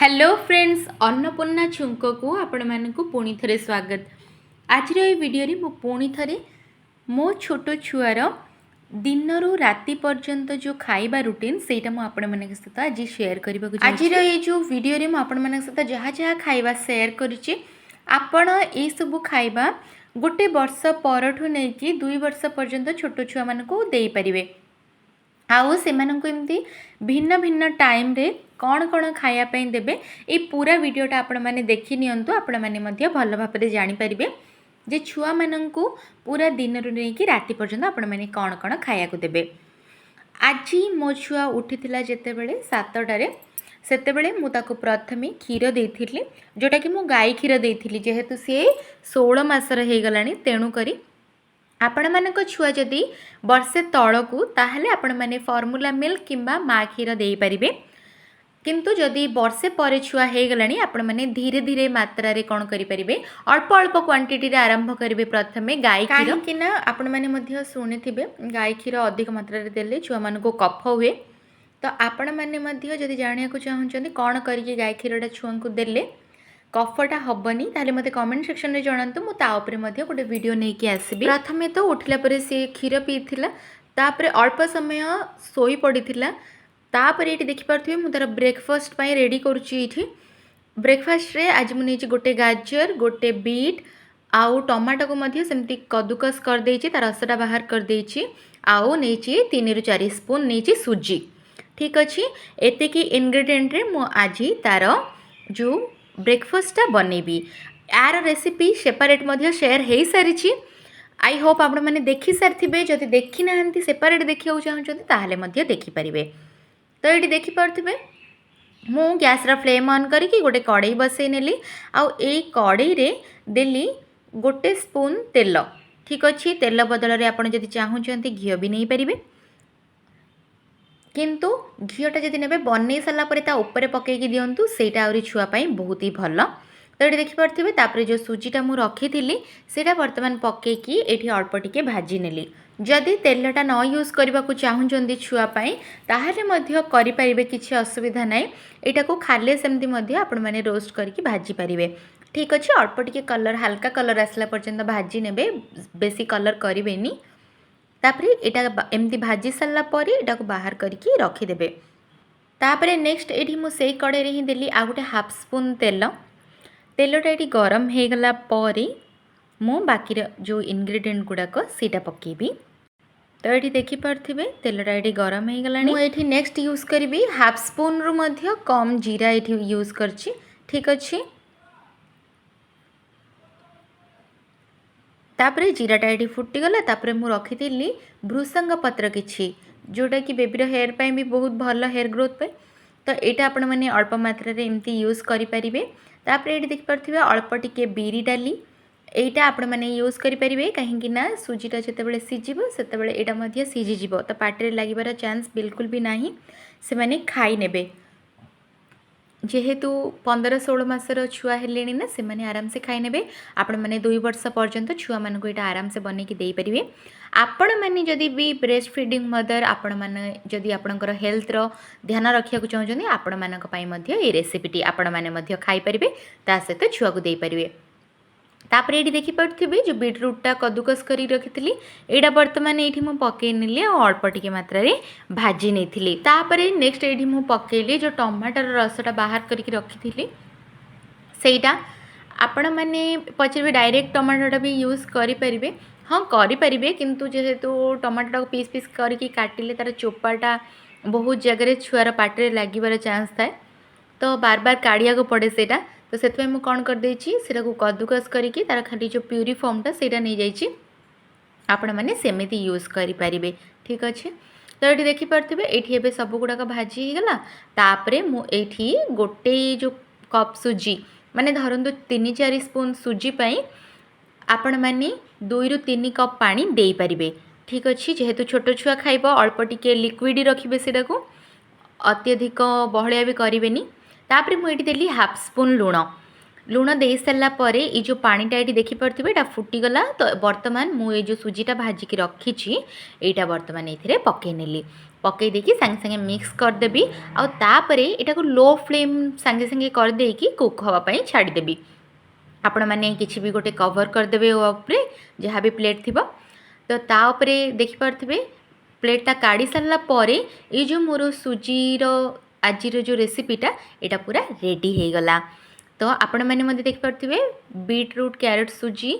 Hello friends, Annapurna छुंक को आपण मानक पुणी थे स्वागत। आज वीडियो रे मु पुणी थे मो छोट छुआर दिन रु राति पर्यंत जो खाइबा रूटीन सेटा मु आपण मानक सहित आज शेयर करबा को आज ये जो वीडियो रे मु आपण मानक सहित जहाँ जहाँ खाइबा शेयर करिछि आपण ए सब खाइबा गोटे वर्ष परठु नै कि 2 वर्ष पर्यंत छोट छुआ मानक देई परिबे। आउ से एमती भिन्न भिन्न टाइम रे कौन कौन खायापी देवे ये पूरा वीडियोटा आपण मैंने देखी नियंतु आपण मैंने भल भाव में जानीपारे जे छुआ मानू पूरा दिन रू नहीं कि राति पर्यंत आपण मैंने कौन कौन खाया देवे। आज मो छुआ उठी जितेबले 7टारे सेतेबले मु ताको प्रथमे क्षीर देइथिली जोटा कि मु गाई क्षीर देइथिली जेहेतु सी 16 मासर हो गलानी तेणु करी आपण मानक छुआ जदि वर्षे तलकू ताहले आपण माने फॉर्मूला मिल्क किंबा माँ क्षीर दे पारिबे। किंतु जदि वर्षे पर छुआ हो गलानी आपण माने धीरे धीरे मात्रा रे कौन करि परिबे अल्प अल्प क्वांटिटी रे आरंभ करिवे प्रथमे गाई क्षीर किना आपण माने मध्य सुनिथिबे गाई क्षीर अधिक मात्रा रे देले छुआ मानको कफ हुए। तो आपण माने मध्य जदि जानिया को चाहउछन्ती कौन करिके गाई क्षीरटा छुआंकु देले कफटा हेनी ताले मते कमेंट सेक्शन में जणातु मु ता उपरे मध्य गोटे वीडियो नहीं कि आसीबी। प्रथमे तो उठला परे से क्षीर पीथिला तापरे अल्प समय सोई पड़ीथिला तापरे एटी देखि पारथुबे मु तार ब्रेकफास्ट पई रेडी करूची। एठी ब्रेकफास्ट रे आज मु नेची गोटे गाजर गोटे बीट आउ टमाटो को मध्य सेमती कद्दूकस कर देइची तार रसटा बाहर कर देइची आउ नेची 3 ରୁ 4 स्पून नेची सुजी। ठीक अछि एते की इंग्रेडिएंट रे मु आज तार जो ब्रेकफास्ट बनैबी यार रेसिपी सेपरेट मध्य शेयर हो सारी। आई होप आपण मैंने देखी सारी जदि देखी ना सेपरेट देखा चाहते ताहले मध्य देखिपारे। तो ये देखिपे मु गैस रा फ्लेम ऑन करके गोटे कड़ाई बसई नेली आउ ए कड़ाई रे देली गोटे स्पून तेल। ठीक अच्छे तेल बदल रे आपण जदि चाहते घी भी नहीं पारे किंतु घीटा जदि ने बनई सारापर ऊपर पकईकी दिंतु सेटा आउरी छुआपाई बहुत ही भल। तो ये देखिपे तापर जो सुजीटा मु रखी थी सेटा बर्तमान पकईकी एठी अल्प टिके भाजी नेली। जदि तेलटा न यूज करने को चाहूँगी छुआपाई ताहले मध्य करिपारिबे किछि असुविधा नाई एटा को खाले सेमती मध्य आपण माने रोस्ट करके भाजी पारिबे। ठीक अच्छे अल्प टिके कलर हाल्का कलर आसला पर्यंत भाजी नेबे बेसी कलर करिवेनी। तापरे एटा एमती भाजी सारा पर एटा को बाहर करके रखीदेवे। तापरे नेक्स्ट एठी मु सेई कड़े रे ही देली आ गोटे हाफ स्पून तेलटा ये गरम हो गला पर मु बाकी जो इनग्रेडिएंट गुड़ाक सीटा पकेबी। तो ये देखिपे तेलटा ये गरम हो गला मुझे नेक्स्ट यूज करी हाफ स्पून रु मध्य कम जीरा ये यूज करछि। ठीक अच्छे तापरे जीराटा ये फुटीगला तापरे मु रखी भृसंग पत्र किछि जोटा कि बेबीर हेयर पाई भी बहुत भल हेयर ग्रोथ पे। तो यहाँ आपण मैंने अल्प मात्रा रे एमती यूज करें। तापरे ये देखिपे अल्प टिके बिरी डाली एटा आपण मैंने यूज करें कहीं सुजीटा जितेबाला सीझिब सेतेबाला एटा मध्य सीझीजिब तो पाटे लागिबार चांस बिल्कुल भी नहीं से माने खाई नेबे। जेहेतु 15-16 मासर छुआ हेले ना से माने आराम से खाई नेबे। आपण माने 2 वर्ष पर्यंत छुआ मानक एटा आराम से बनैकी देई परिबे। आपण माने जदि भी ब्रेस्ट फीडिंग मदर आपण माने जदि आपणकर हेल्थ रो ध्यान रखिया को चाहउछनी आपण मानक पई मध्य ए रेसिपीटी आपण माने मध्य खाई परिबे ता सहित छुआ को देई परिबे। तापर ये देखिपे जो बीटरूटा कद्दूकस कर रखी एटा बर्तमान ये पकई नेली अल्प टिके मात्रा रे भाजी नहीं। तापर नेक्स्ट ये पकईली जो टमाटर रसटा बाहर करके रखी सेटा आपण मैंने पचारे डायरेक्ट टमाटोटा भी यूज करें। हाँ करें किंतु जेहेतु टमाटोटा को पीस पीस करके काटिले तार चोपाटा बहुत जगह छुआर पाटे लगिबार चांस थाए तो बार बार काढ़िया को पड़े सेटा। तो से कौन कर देटा को कद्दूकस करके तार खाली जो प्यूरी फॉर्मटा सेटा नहीं जाइए आपण मैंने सेमती यूज करें। ठीक अच्छे तो ये देखिपे ये सब गुड़ाक भाजी होगला। तापरे मुझे गोटे जो कप सुजी माने धरतु 3-4 स्पून सुजी पाई आपण मैंने 2 ରୁ 3 कप पानी दे पारिबे। ठीक अच्छे जेहेतु छोट छुआ खाइब अल्प टिके लिक्विड रखिबे सेटा को अत्यधिक बहलिया भी करेनि। तापरे मुझे देली हाफ स्पून लुण दे सारा पर ये जो पानीटा ये देखिपे ये फुटीगला। तो बर्तमान मुझे जो सुजीटा भाजिकी रखी यहाँ बर्तमान ये पकई नेली पकई देकी संगे संगे मिक्स करदेवी आउे यहाँ लो फ्लेम संगे संगे करदेकी कुक हाँपाई छाड़देवी। आपण मैंने किसी भी गोटे कवर करदे उपरे जहाँ भी प्लेट थी तो ताऊपर देखिपे प्लेटा काढ़ी सारापर ये जो मोर सुजीर आज जो रेसिपीटा यहाँ पूरा रेडी हो गला। तो आपण मैंने देखिपे बीटरूट कैरेट सुजी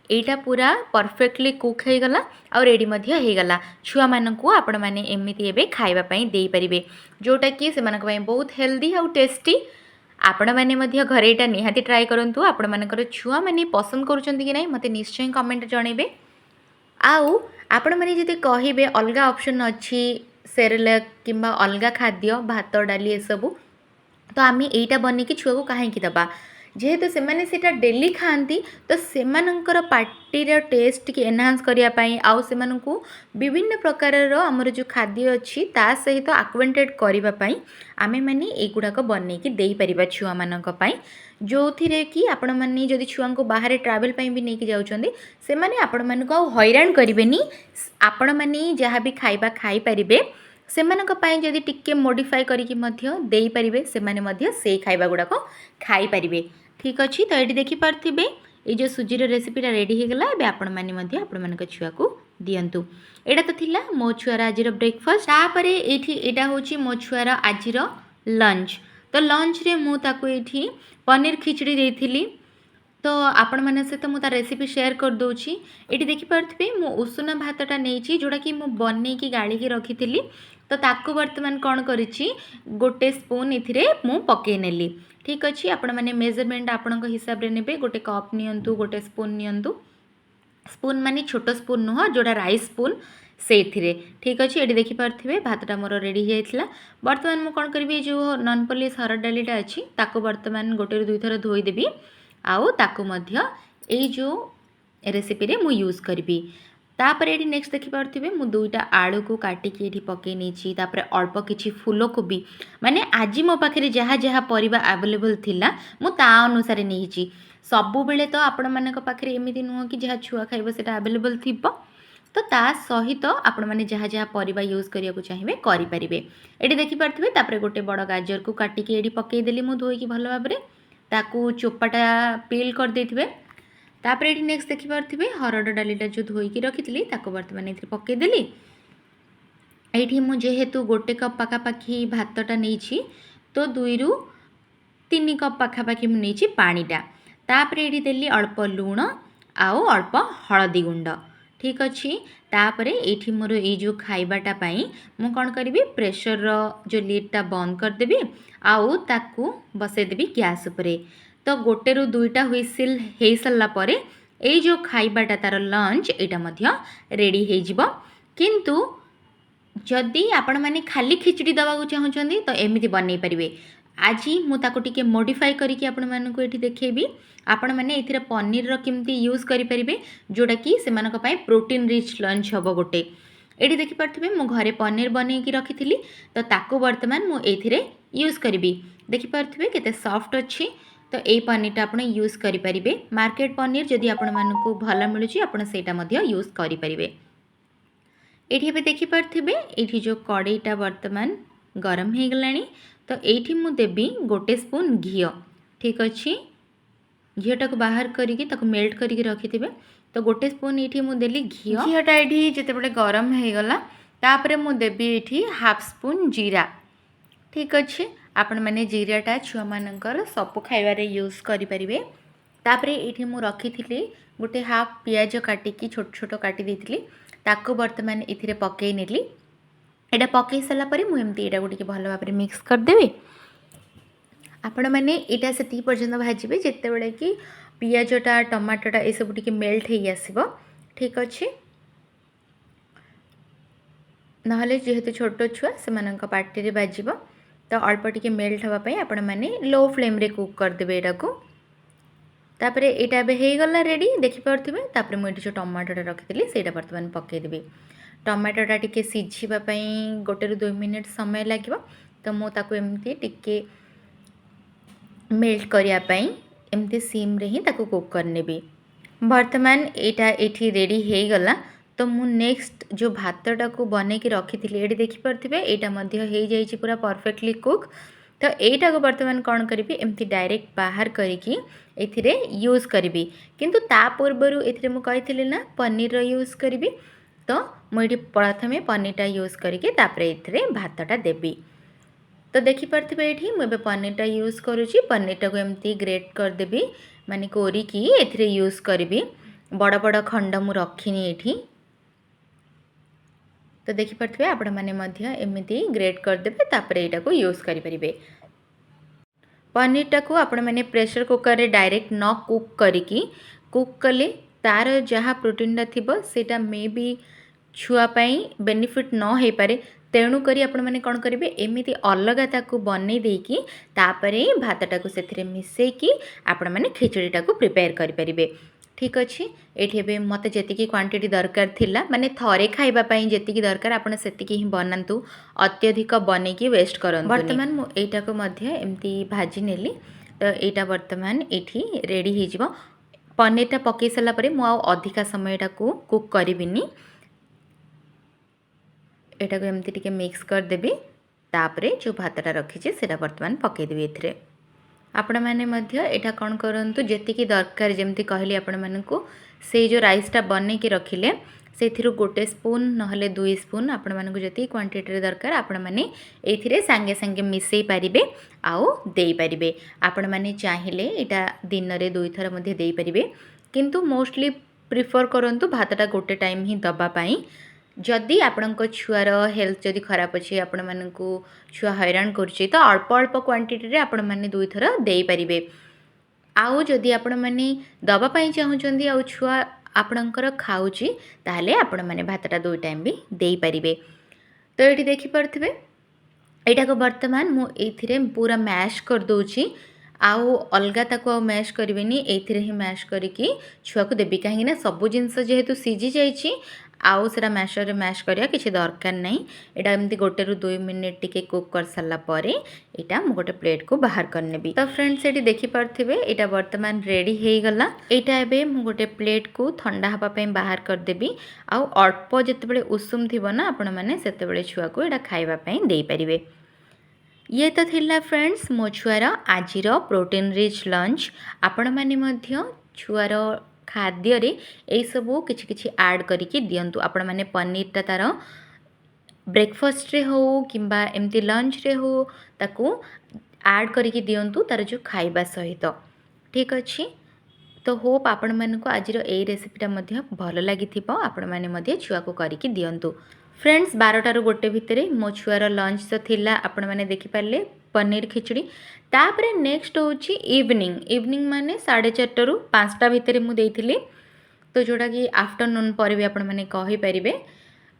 यहाँ पूरा परफेक्टली कुक हो गला और रेडी हो गला। छुआ मानू आपण मैंने एमती एवं खावाई दे पारे जोटा कि से बहुत हेल्दी और टेस्टी। आपण मैंने घरे यहाँ निहाती ट्राए करूँ। आपण मानकर छुआ मैंने पसंद करुँच कि ना मत निश्चय कमेंट जनइबे। आउ आपण मैंने जदि कहे अलग ऑप्शन अच्छी सेरेलैक किंबा अलग खाद्य भात डाली ये सबू तो आम यहीटा बनईकी छुआ को कहीं दबा जेहेतु से मैंने सेटा डेली खाती तो सेमानंकर पार्टीर टेस्ट की एनहांस करने आउ से विभिन्न प्रकार आमर जो खाद्य अच्छी ता सहित आक्वेंटेड करने आमे मैंने एगुड़ाक बनईकी दे पारिबा छुआ मानक पई जो थिरे कि आपण माने जदि छुआ को बाहर ट्रैवल पई भी नेकी जाउछंदी से माने आपण मानक हैरान करिवेनी। आपण माने जहाँ भी खाइबा खाई पारिबे सेमानक पई जदि टिके मॉडिफाई करिकि मध्य देई पारिबे सेमाने मध्य से खाइबा गुड़ाक खाई पारिबे। ठीक अच्छी तो ये देखिपे ये जो सुजीर रेसिपीटा रेडी हो गला। आपण मैंने आपण मानक छुआ को दियंतु। एटा तो थिला मो छुआर आज ब्रेकफास्ट तापर एटा होची मो छुआर आज लंच। तो लंच रे मु ताको एठी पनीर खिचड़ी देइथिली तो आपण माने सहित मु तार रेसिपी शेयर कर दोची। एटी देखि पारथिबे मु उषुना भातटा नेइची जोड़ा कि मु बन्ने की गाड़ी की रखिथिली तो ताकू वर्तमान कौन करिछि गोटे स्पून इथिरे मु पके नेली। ठीक अच्छे आपण मैंने मेजरमेंट आपण हिसाब रे नेबे गोटे कप नियंतु गोटे स्पून नियंतु स्पून माने छोट स्पून नुह जोड़ा राइस स्पून से ठीक अच्छे। ये देखिपे भातटा मोर रेडी होता। बर्तमान मुझे कौन करी जो नॉन पॉलिश हरड़ डालीटा अच्छी ताको बर्तमान गोटे दुई थर धोईदेवी आउ ताको मध्य ए जो रेसिपी रे मु यूज करी। तापर ये नेक्स्ट देखिपे मु दुईटा आलू को काटिकी ये पकई नहीं अल्प किसी फूलकोबी माने आज मो पाखे जहाँ जहाँ परिबा अवेलेबल थिला मु ता अनुसार नहीं सबु बेले तो आपण मानक पाखे एमती नुह कि जहाँ छुआ खाइबो सेटा अवेलेबल थिबो तो ता सहित आपण माने जहाँ जहाँ परिबा यूज करिया को चाहिए करि परिबे। एडी देखि पारथिबे तापर गोटे बड़ गाजर को काटिकी एडी पकई देली मु धोई की भलो भाबरे ताकू चोपाटा पील कर देथिबे। तापर एडी नेक्स्ट देखि पारथिबे हरड़ डालीटा जो धोई की रखितली ताको वर्तमान एथि पकई देली। एठी मु जेहेतु गोटे कप पाखापाखी भातटा नेइछि तो 2 रु 3 कप पाखापाखी मु नेइछि पानीटा। तापर एठी देली अल्प लूण आउ अल्प हळदी गुंड। ठीक अच्छे तापर ये मोर ये जो खाइबाटा पाई मु कौन करी प्रेशर जो लिडटा बंद करदेवी आउ ताकू बसईदेवी गैस उपरे। तो गोटे रु 2टा हुइसिल हो सारा पर ये जो खाइबाटा तार लंच यहाँ रेडी हो जिवो। किंतु जदि आपण माने खाली खिचड़ी दवा चाहूँगी तो एमती बनई पारे। आज मुझे मॉडिफाई करके आपण मानक ये देखेबी आपण मैंने ये पनीर केमती यूज करें जोटा कि से प्रोटीन रिच लंच हम गोटे। ये देखिपे मु घरे पनीर बनईकी रखी तो ताकू वर्तमान मुझे यूज करी। देखिपे केते सॉफ्ट अच्छी तो ये पनीरटा आप यूज करें। मार्केट पनीर जदि आपण मानक भल मिलूँ आप यूज करें। ये देखिपे ये जो कड़ईटा वर्तमान गरम हो गलानी तो ये मु देवी गोटे स्पून घी। ठीक अच्छे घीटा को बाहर करके मेल्ट करके रखिथे तो गोटे स्पून ये मुझे घीटा ये जिते गरम हो गला तापर मुझे ये हाफ स्पून जीरा। ठीक अच्छे आपण मैंने जीराटा छुआ मानकर सबू खाइबारे यूज करें। तापर ये मुझे रखी गोटे हाफ पियाज काटिकी छोट छोट काटी देती ताको वर्तमान ये पकई नेली। एटा पकई सारापर मुझे यहाँ गोटे भल भाव मिक्स करदेवी। आपण मैंने यहाँ से पर्यटन भाजबे जिते बड़े कि पियाजटा टमाटोटा ये सब टी मेल्ट हो आसब। ठीक अच्छे ना जेहेतु छोट छुआ से पार्टी बाज तो अल्प टी मेल्ट हाँपाई आपण मैंने लो फ्लेम रे कुक करदे यहाँ को। तापर यहाँ हो गला रेडी देखिपे तापर मुझे जो टमाटोटा रखी से बर्तमान पकईदेवी। टमाटोटा टी सीझापी गोटे रु 2 मिनिट समय लगे तो मुझे टी मेल्ट करने एमती सीम रे ही ताको कुक करनेबी। बर्तमान यहाँ ये रेडी हो गला तो मु नेक्स्ट जो भातटा को बनैकी रखी ये देखिपे यहाँ हो पूरा परफेक्टली कुक। तो यहीटा को बर्तमान कौन करी एमती डायरेक्ट बाहर करी यूज करी किंतु ता पूर्वर ये ना पनीर यूज करी। तो मुझे प्रथमे पनीरटा यूज करके भातटा देवी। तो देखिपे ये मुझे पनीरटा यूज करुँची पनीरटा को एमती ग्रेट करदेवी माने कोरिकी एथिरे यूज करी। बड़ बड़ खंड मु रखिनी एठी। तो देखिपे आपण मैंने एमती ग्रेट करदेवे तापरे एटा को यूज करें। पनीरटा को आपण मैंने प्रेशर कुकर रे डायरेक्ट न कुक करिकी कुक कले तार जहाँ प्रोटीनटा थिबो सेटा मे बी छुआपाई बेनिफिट न हो पारे। तेणु करी आपण मैंने कौन करेंगे एमती अलग ताकू बनै देकी तापरे भातटा को से मिसेकी आपण मैंने खिचड़ीटा को प्रिपेयर करें। ठीक अच्छे ये मत जी क्वांटिटी दरकार थिला माने थरे खाइबापी जी दरकार आपड़ से ही बनातु अत्यधिक बनैकी वेस्ट कर। बर्तमान मुझा को एमती भाजी नेली। तो यहाँ बर्तमान ये रेडी हो पनीरटा पकई सारापर मुझे अधिका समयटा को कुक करिबिनी। एटा को एमती टिके मिक्स करदेवी तापरे जो भातटा रखी से बर्तमान पकईदेवी एथिरे। आपण मैंने यहाँ कौन करूँ जी दरकार जमती कहली आपण मानू से जो राइसटा बनैकी रखिले से गोटे स्पून नहले 2 स्पून आपण मानू जी क्वांटिटी दरकार आपण मैंने ये सांगे सांगे मिसई पारे आउ दे पारे। आपण मैंने चाहिए यहाँ दिन में 2 थर दे पारे किंतु मोस्टली प्रिफर करूँ भातटा गोटे टाइम ही दबापाई। जदि आपण छुआर हेल्थ जदि खराब अच्छे आपण मानू छुआ हैरान करुचे तो अल्प अल्प क्वांटिटी आपण मैंने 2 थर दे पारे। आउ जदि आपण मैंने दबापाई चाहूँगी आउ छुआ आपणकर खाऊची ताहले आपण मैंने भातटा 2 टाइम भी दे पारे। तो ये देखिपे यहाँ को बर्तमान मुझे पूरा मैश कर दूची आउ अलगा ताको आउ मैश करिवेनी एथिरे ही मैश करिकी छुआ को देबी कहीं सबु जिनस जेहेतु सीझी जाइछि आउ सेरा मैशर रे मैश करिया किछि दरकार नहीं। एटा एमती 1 ରୁ 2 मिनिट टिके कुक कर सारा परे एटा मु गोटे प्लेट को बाहर करनेबी। तो फ्रेंड्स एटी देखि पारथिबे एटा वर्तमान रेडी हेई गला। एटा एबे मु गोटे प्लेट को ठंडा हबा पई बाहर कर देबी आउ अल्प जेतेबेले उषुम थिबो ना आपण माने सेतेबेले छुआ को एटा खाइबा पई देई परिबे। ये तो थिला फ्रेंड्स मो छुआर आजिर प्रोटीन रिच लंच। आपण माने मध्य छुआर खाद्य रे ए सबू किछि किछि ऐड करिकि दियंतु। आपण माने पनीरटा तार ब्रेकफास्ट रे हो किंबा एमती लंच रे हो ताकू ऐड करिकि दियंतु तार जो खाइबा सहित। ठीक अच्छे तो होप आपण मानकु आजिर ए रेसिपीटा मध्य भल लागिथिबो। आपण माने मध्य छुआ को करिकि दियंतु। फ्रेंड्स 12 ରୁ 1 भितर मो छुआर लंच तो थिला आपण माने देखि पारले पनीर खिचड़ी। तापरे नेक्स्ट होची इवनिंग माने 4:30 ରୁ 5ଟା भितर मु देइथिली। तो जोड़ा कि आफ्टरनून पर भी आपण माने कहि परिबे।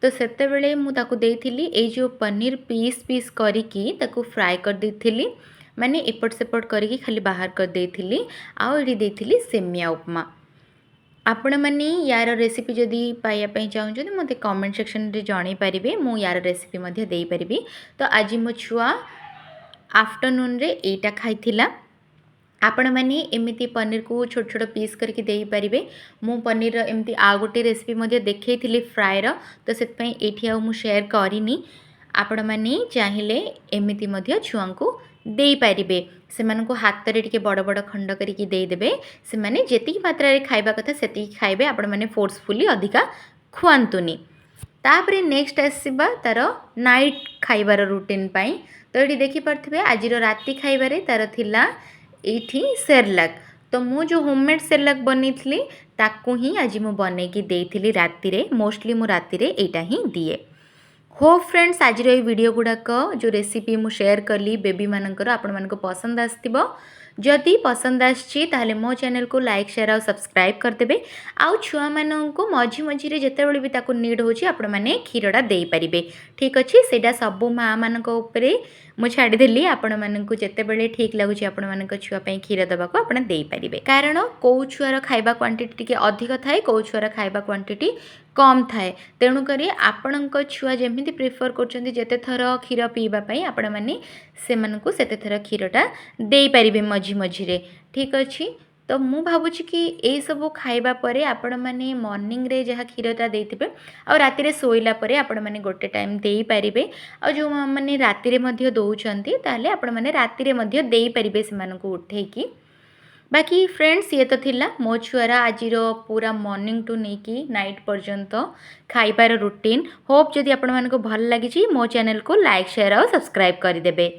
तो सेते बेले मु ताकू देइथिली ए जो पनीर पीस करिकी ताकू फ्राई कर देइथिली माने एपट सेपट करिकी खाली बाहर कर देइथिली। आ एडी देइथिली सेमिया उपमा। आपण मैंने यार रेसिपी जदि पाइबापी चाहूँ मत कमेंट सेक्शन रे जणै पारिबे मु यार रेसिपी मध्य देई परिबी। तो आज मो छुआ आफ्टरनून रे एटा खाइथिला। आपण मैंने एमती पनीर को छोट छोट पीस करके देई परिबे। मु पनीर एमती आ गोटे रेसिपी मध्य देखैथिली फ्राए रो तो सेत पई एठी आ मु शेयर करिनी। आपण मैंने चाहिए एमती मध्य छुआ को देई पारिबे। से मानको हाथ रे टिके बड़ बड़ खंड करिकि देई देबे। से माने जेतिक मात्रा रे खाइबा कथा सेतिक खाइबे। आपण माने फोर्सफुली अधिका खुआंतुनी। तापरे नेक्स्ट आसीबा तार नाइट खाइबार रूटीन पाई। तो ये देखि पारथिबे आजिर राति खाइबारे तार थिला एठी सेरलाक। तो मु जो होममेड सेरलाक बनेइथली ताकू ही आज मु बनेकी देइथिली राति रे। मोस्टली मु राति रे एटा ही दिए। होप फ्रेंड्स आज ये वीडियो गुड़ाक जो रेसिपी मु शेयर कली बेबी मानकर आपण मानको पसंद आस्तिबो। जदि पसंद आछि ताहले मो चैनल को लाइक शेयर और सब्सक्राइब कर देबे। आउ छुआ माननको मझी मझी रे जेतेबेले भी ताको नीड होची आपण माने खीरडा देई परिबे। ठीक अछि सेडा सब माँ मानक ऊपरे मु छाड़ी देली। आपण माननको जेतेबेले ठीक लागुची आपण मानक छुआ पई खीर दबाको आपण देई परिबे। कारण को छुआर खाइबा क्वांटिटी टिके अधिक थाए को छुआर खाइबा क्वांटिटी कम थाए। तेणु करी आपणक छुआ जेमिति प्रिफर करछन्ती जेते थर खीर पीबा पई आपण माने से माननको सेते थर खीरटा देई परिबे मझी मझी रे। ठीक अछि तो मु भावुछि कि ए सब खाइबा परे आपण माने मॉर्निंग रे जहाँ क्षीरटा देइथिबे आ राति रे सोइला परे आपण माने गोटे टाइम देई परिबे आ जो माने राति रे मध्य दउछंती ताले आपण माने राति रे मध्य देई परिबे से मानको उठेकी। बाकी फ्रेंड्स ये तो थिला मो छुआरा आजिर पूरा मॉर्निंग टू नेकी नाइट पर्यंत खाइबार रूटीन। होप जदि आपण मानको भल लागिछि मो चैनल को लाइक शेयर और सब्सक्राइब कर देबे।